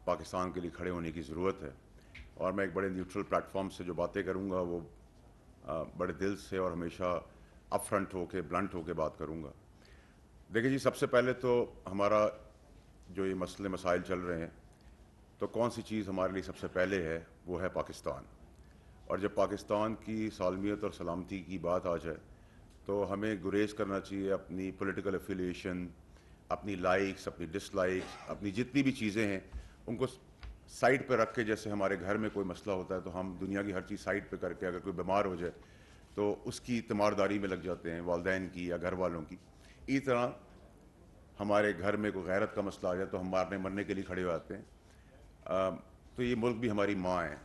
پاکستان کے لیے کھڑے ہونے کی ضرورت ہے، اور میں ایک بڑے نیوٹرل پلیٹ فارم سے جو باتیں کروں گا وہ بڑے دل سے اور ہمیشہ اپ فرنٹ ہو کے بلنٹ ہو کے بات کروں گا۔ دیکھیں جی، سب سے پہلے تو ہمارا جو یہ مسئلے مسائل چل رہے ہیں، تو کون سی چیز ہمارے لیے سب سے پہلے ہے، وہ ہے پاکستان۔ اور جب پاکستان کی سالمیت اور سلامتی کی بات آ جائے تو ہمیں گریز کرنا چاہیے اپنی پولیٹیکل افیلیشن، اپنی لائکس، اپنی ڈس لائکس، اپنی جتنی بھی چیزیں ہیں ان کو سائڈ پہ رکھ کے، جیسے ہمارے گھر میں کوئی مسئلہ ہوتا ہے تو ہم دنیا کی ہر چیز سائڈ پہ کر کے اگر کوئی بیمار ہو جائے تو اس کی تیمارداری میں لگ جاتے ہیں، والدین کی یا گھر والوں کی۔ اسی طرح ہمارے گھر میں کوئی غیرت کا مسئلہ آ جائے تو ہم مارنے مرنے کے لیے کھڑے ہو جاتے ہیں۔ تو یہ ملک بھی ہماری ماں ہے،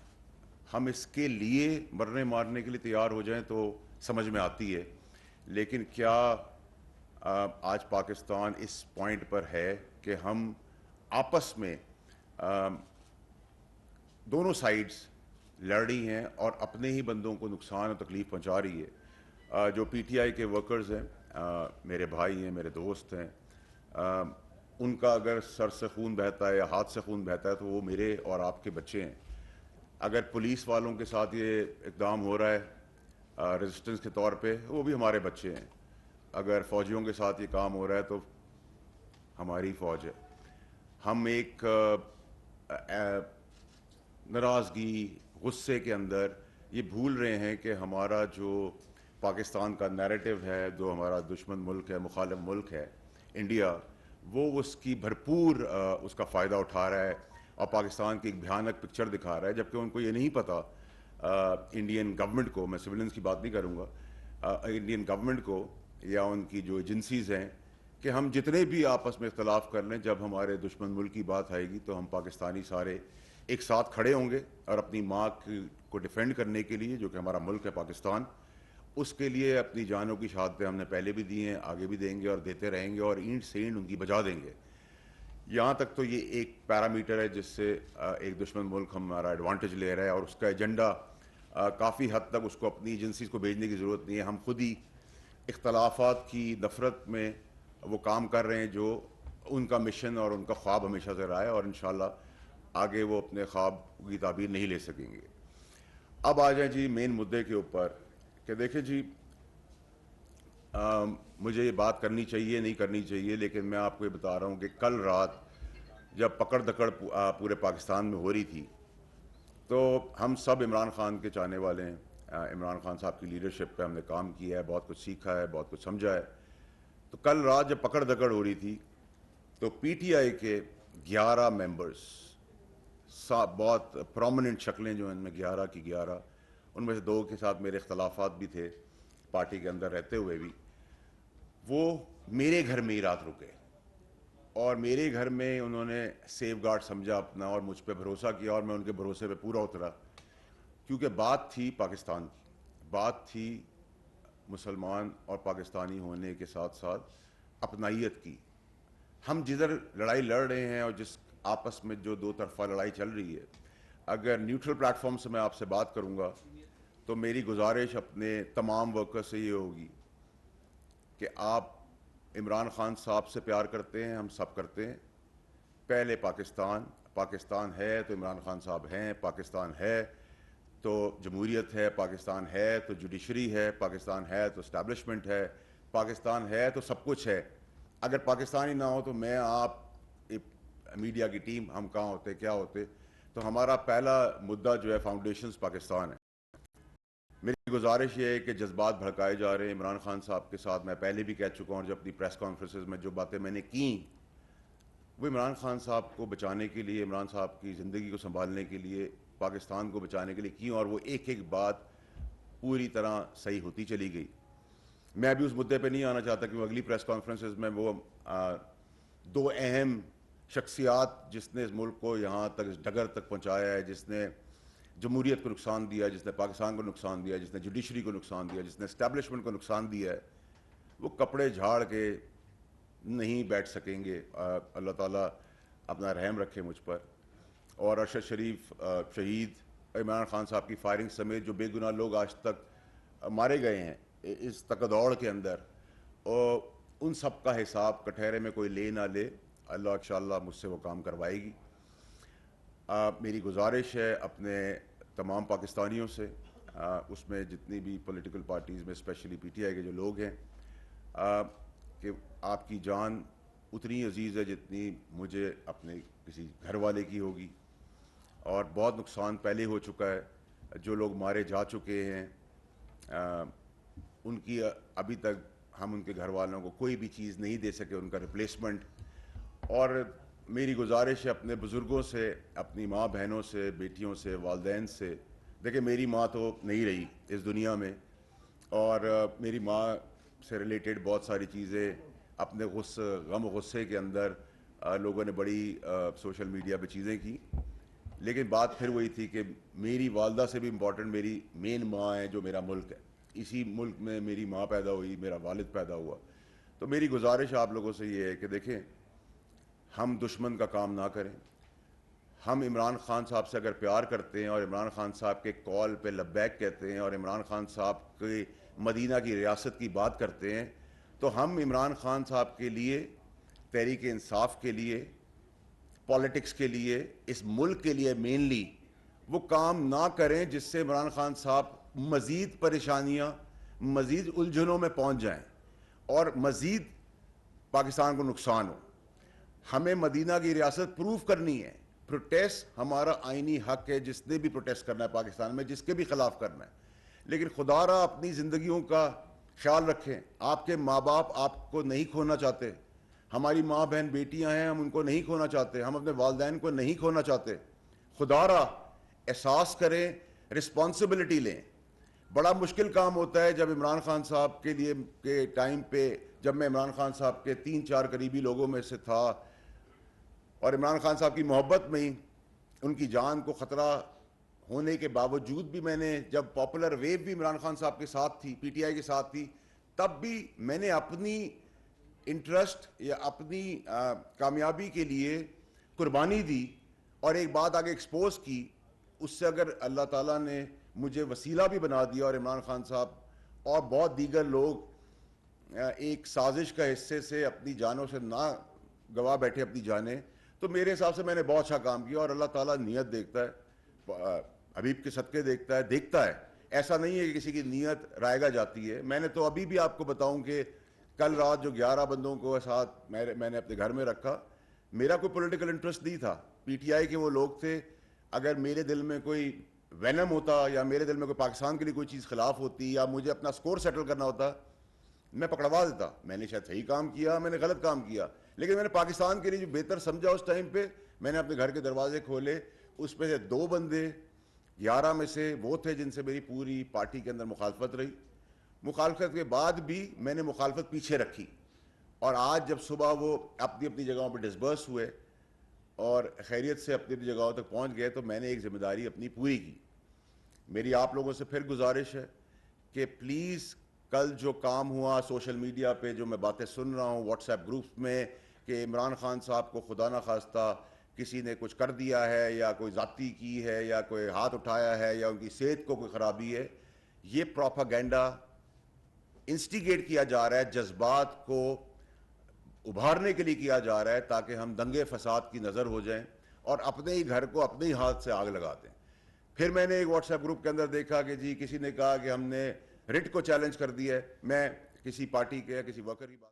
ہم اس کے لیے مرنے مارنے کے لیے تیار ہو جائیں تو سمجھ میں آتی ہے، لیکن کیا آج پاکستان اس پوائنٹ پر ہے کہ ہم آپس میں دونوں سائیڈز لڑ رہی ہیں اور اپنے ہی بندوں کو نقصان اور تکلیف پہنچا رہی ہے؟ جو پی ٹی آئی کے ورکرز ہیں، میرے بھائی ہیں، میرے دوست ہیں، ان کا اگر سر سے خون بہتا ہے یا ہاتھ سے خون بہتا ہے تو وہ میرے اور آپ کے بچے ہیں۔ اگر پولیس والوں کے ساتھ یہ اقدام ہو رہا ہے ریزسٹنس کے طور پہ، وہ بھی ہمارے بچے ہیں۔ اگر فوجیوں کے ساتھ یہ کام ہو رہا ہے تو ہماری فوج ہے۔ ہم ایک ناراضگی، غصے کے اندر یہ بھول رہے ہیں کہ ہمارا جو پاکستان کا نیریٹو ہے، جو ہمارا دشمن ملک ہے، مخالف ملک ہے انڈیا، وہ اس کی بھرپور اس کا فائدہ اٹھا رہا ہے اور پاکستان کی ایک بھیانک پکچر دکھا رہا ہے، جبکہ ان کو یہ نہیں پتہ، انڈین گورنمنٹ کو، میں سویلینز کی بات نہیں کروں گا، انڈین گورنمنٹ کو یا ان کی جو ایجنسیز ہیں، کہ ہم جتنے بھی آپس میں اختلاف کر لیں، جب ہمارے دشمن ملک کی بات آئے گی تو ہم پاکستانی سارے ایک ساتھ کھڑے ہوں گے اور اپنی ماں کو ڈیفینڈ کرنے کے لیے، جو کہ ہمارا ملک ہے پاکستان، اس کے لیے اپنی جانوں کی شہادتیں ہم نے پہلے بھی دی ہیں، آگے بھی دیں گے اور دیتے رہیں گے، اور اینٹ سے اینٹ ان کی بجا دیں گے۔ یہاں تک تو یہ ایک پیرامیٹر ہے جس سے ایک دشمن ملک ہمارا ایڈوانٹیج لے رہا ہے، اور اس کا ایجنڈا کافی حد تک اس کو اپنی ایجنسیز کو بھیجنے کی ضرورت نہیں ہے۔ ہم خود ہی اختلافات کی نفرت میں وہ کام کر رہے ہیں جو ان کا مشن اور ان کا خواب ہمیشہ سے رہا ہے، اور انشاءاللہ آگے وہ اپنے خواب کی تعبیر نہیں لے سکیں گے۔ اب آ جائیں جی مین مدعے کے اوپر، کہ دیکھیں جی، مجھے یہ بات کرنی چاہیے نہیں کرنی چاہیے، لیکن میں آپ کو یہ بتا رہا ہوں کہ کل رات جب پکڑ دکڑ پورے پاکستان میں ہو رہی تھی تو ہم سب عمران خان کے چاہنے والے ہیں، عمران خان صاحب کی لیڈرشپ پہ ہم نے کام کیا ہے، بہت کچھ سیکھا ہے، بہت کچھ سمجھا ہے۔ تو کل رات جب پکڑ دکڑ ہو رہی تھی تو پی ٹی آئی کے 11 ممبرز، بہت پرومیننٹ شکلیں جو ان میں 11 کی 11، ان میں سے 2 کے ساتھ میرے اختلافات بھی تھے پارٹی کے اندر رہتے ہوئے بھی، وہ میرے گھر میں ہی رات رکے، اور میرے گھر میں انہوں نے سیف گارڈ سمجھا اپنا اور مجھ پہ بھروسہ کیا، اور میں ان کے بھروسے پہ پورا اترا، کیونکہ بات تھی پاکستان کی، بات تھی مسلمان اور پاکستانی ہونے کے ساتھ ساتھ اپنائیت کی۔ ہم جدھر لڑائی لڑ رہے ہیں اور جس آپس میں جو دو طرفہ لڑائی چل رہی ہے، اگر نیوٹرل پلیٹ فارم سے میں آپ سے بات کروں گا تو میری گزارش اپنے تمام ورکر سے یہ ہوگی کہ آپ عمران خان صاحب سے پیار کرتے ہیں، ہم سب کرتے ہیں، پہلے پاکستان ہے تو عمران خان صاحب ہیں، پاکستان ہے تو جمہوریت ہے، پاکستان ہے تو جوڈیشری ہے، پاکستان ہے تو اسٹیبلشمنٹ ہے، پاکستان ہے تو سب کچھ ہے۔ اگر پاکستانی نہ ہو تو میں، آپ، میڈیا کی ٹیم، ہم کہاں ہوتے، کیا ہوتے؟ تو ہمارا پہلا مدعا جو ہے فاؤنڈیشنز پاکستان ہے۔ میری گزارش یہ ہے کہ جذبات بھڑکائے جا رہے ہیں عمران خان صاحب کے ساتھ، میں پہلے بھی کہہ چکا ہوں، جب اپنی پریس کانفرنسز میں جو باتیں میں نے کیں وہ عمران خان صاحب کو بچانے کے لیے، عمران صاحب کی زندگی کو سنبھالنے کے لیے، پاکستان کو بچانے کے لیے کی، اور وہ ایک ایک بات پوری طرح صحیح ہوتی چلی گئی۔ میں ابھی اس مدعے پہ نہیں آنا چاہتا کہ وہ اگلی پریس کانفرنسز میں وہ 2 اہم شخصیات جس نے اس ملک کو یہاں تک، اس ڈگر تک پہنچایا ہے، جس نے جمہوریت کو نقصان دیا، جس نے پاکستان کو نقصان دیا، جس نے جوڈیشری کو نقصان دیا، جس نے اسٹیبلشمنٹ کو نقصان دیا ہے، وہ کپڑے جھاڑ کے نہیں بیٹھ سکیں گے۔ اللہ تعالیٰ اپنا رحم رکھے مجھ پر۔ اور ارشد شریف شہید، عمران خان صاحب کی فائرنگ سمیت جو بے گناہ لوگ آج تک مارے گئے ہیں اس تکدوڑ کے اندر، اور ان سب کا حساب کٹہرے میں کوئی لے نہ لے، اللہ انشاءاللہ مجھ سے وہ کام کروائے گی۔ میری گزارش ہے اپنے تمام پاکستانیوں سے، اس میں جتنی بھی پولیٹیکل پارٹیز میں اسپیشلی پی ٹی آئی کے جو لوگ ہیں، کہ آپ کی جان اتنی عزیز ہے جتنی مجھے اپنے کسی گھر والے کی ہوگی، اور بہت نقصان پہلے ہو چکا ہے. جو لوگ مارے جا چکے ہیں ان کی ابھی تک ہم ان کے گھر والوں کو کوئی بھی چیز نہیں دے سکے، ان کا ریپلیسمنٹ. اور میری گزارش ہے اپنے بزرگوں سے، اپنی ماں بہنوں سے، بیٹیوں سے، والدین سے. دیکھیں میری ماں تو نہیں رہی اس دنیا میں، اور میری ماں سے ریلیٹڈ بہت ساری چیزیں اپنے غم و غصے کے اندر لوگوں نے بڑی سوشل میڈیا پہ چیزیں کی. لیکن بات پھر وہی تھی کہ میری والدہ سے بھی امپورٹنٹ میری مین ماں ہے جو میرا ملک ہے. اسی ملک میں میری ماں پیدا ہوئی، میرا والد پیدا ہوا. تو میری گزارش آپ لوگوں سے یہ ہے کہ دیکھیں، ہم دشمن کا کام نہ کریں. ہم عمران خان صاحب سے اگر پیار کرتے ہیں اور عمران خان صاحب کے کال پہ لبیک کہتے ہیں اور عمران خان صاحب کے مدینہ کی ریاست کی بات کرتے ہیں، تو ہم عمران خان صاحب کے لیے، تحریک انصاف کے لیے، پالیٹکس کے لیے، اس ملک کے لیے مینلی وہ کام نہ کریں جس سے عمران خان صاحب مزید پریشانیاں، مزید الجھنوں میں پہنچ جائیں اور مزید پاکستان کو نقصان ہو. ہمیں مدینہ کی ریاست پروف کرنی ہے. پروٹیسٹ ہمارا آئینی حق ہے، جس نے بھی پروٹیسٹ کرنا ہے پاکستان میں، جس کے بھی خلاف کرنا ہے. لیکن خدا را اپنی زندگیوں کا خیال رکھیں. آپ کے ماں باپ آپ کو نہیں کھونا چاہتے، ہماری ماں بہن بیٹیاں ہیں، ہم ان کو نہیں کھونا چاہتے، ہم اپنے والدین کو نہیں کھونا چاہتے. خدا را احساس کریں، رسپانسبلٹی لیں. بڑا مشکل کام ہوتا ہے جب عمران خان صاحب کے لیے کے ٹائم پہ، جب میں عمران خان صاحب کے 3-4 قریبی لوگوں میں سے تھا اور عمران خان صاحب کی محبت میں ہی ان کی جان کو خطرہ ہونے کے باوجود بھی میں نے، جب پاپولر ویو بھی عمران خان صاحب کے ساتھ تھی، پی ٹی آئی کے ساتھ تھی، تب بھی میں نے اپنی انٹرسٹ یا اپنی کامیابی کے لیے قربانی دی اور ایک بات آگے ایکسپوز کی. اس سے اگر اللہ تعالیٰ نے مجھے وسیلہ بھی بنا دیا اور عمران خان صاحب اور بہت دیگر لوگ ایک سازش کا حصے سے اپنی جانوں سے نہ گوا بیٹھے اپنی جانیں، تو میرے حساب سے میں نے بہت اچھا کام کیا. اور اللہ تعالیٰ نیت دیکھتا ہے، حبیب کے صدقے دیکھتا ہے. ایسا نہیں ہے کہ کسی کی نیت رائگا جاتی ہے. میں نے تو ابھی بھی آپ کو بتاؤں کہ کل رات جو 11 بندوں کو ساتھ میں نے اپنے گھر میں رکھا، میرا کوئی پولیٹیکل انٹرسٹ نہیں تھا. پی ٹی آئی کے وہ لوگ تھے. اگر میرے دل میں کوئی وینم ہوتا یا میرے دل میں کوئی پاکستان کے لیے کوئی چیز خلاف ہوتی یا مجھے اپنا سکور سیٹل کرنا ہوتا، میں پکڑوا دیتا. میں نے شاید صحیح کام کیا، میں نے غلط کام کیا، لیکن میں نے پاکستان کے لیے جو بہتر سمجھا اس ٹائم پہ میں نے اپنے گھر کے دروازے کھولے. اس میں سے 2 بندے 11 میں سے وہ تھے جن سے میری پوری پارٹی کے اندر مخالفت رہی. مخالفت کے بعد بھی میں نے مخالفت پیچھے رکھی، اور آج جب صبح وہ اپنی اپنی جگہوں پہ ڈسبرس ہوئے اور خیریت سے اپنی اپنی جگہوں تک پہنچ گئے، تو میں نے ایک ذمہ داری اپنی پوری کی. میری آپ لوگوں سے پھر گزارش ہے کہ پلیز کل جو کام ہوا سوشل میڈیا پہ، جو میں باتیں سن رہا ہوں واٹس ایپ گروپس میں کہ عمران خان صاحب کو خدا نہ خواستہ کسی نے کچھ کر دیا ہے یا کوئی ذاتی کی ہے یا کوئی ہاتھ اٹھایا ہے یا ان کی صحت کو کوئی خرابی ہے، یہ پروپیگنڈا انسٹیگیٹ کیا جا رہا ہے، جذبات کو ابھارنے کے لیے کیا جا رہا ہے تاکہ ہم دنگے فساد کی نظر ہو جائیں اور اپنے ہی گھر کو اپنے ہی ہاتھ سے آگ لگا دیں. پھر میں نے ایک واٹس ایپ گروپ کے اندر دیکھا کہ جی کسی نے کہا کہ ہم نے رٹ کو چیلنج کر دیا ہے. میں کسی پارٹی کے یا کسی ورکر کی بات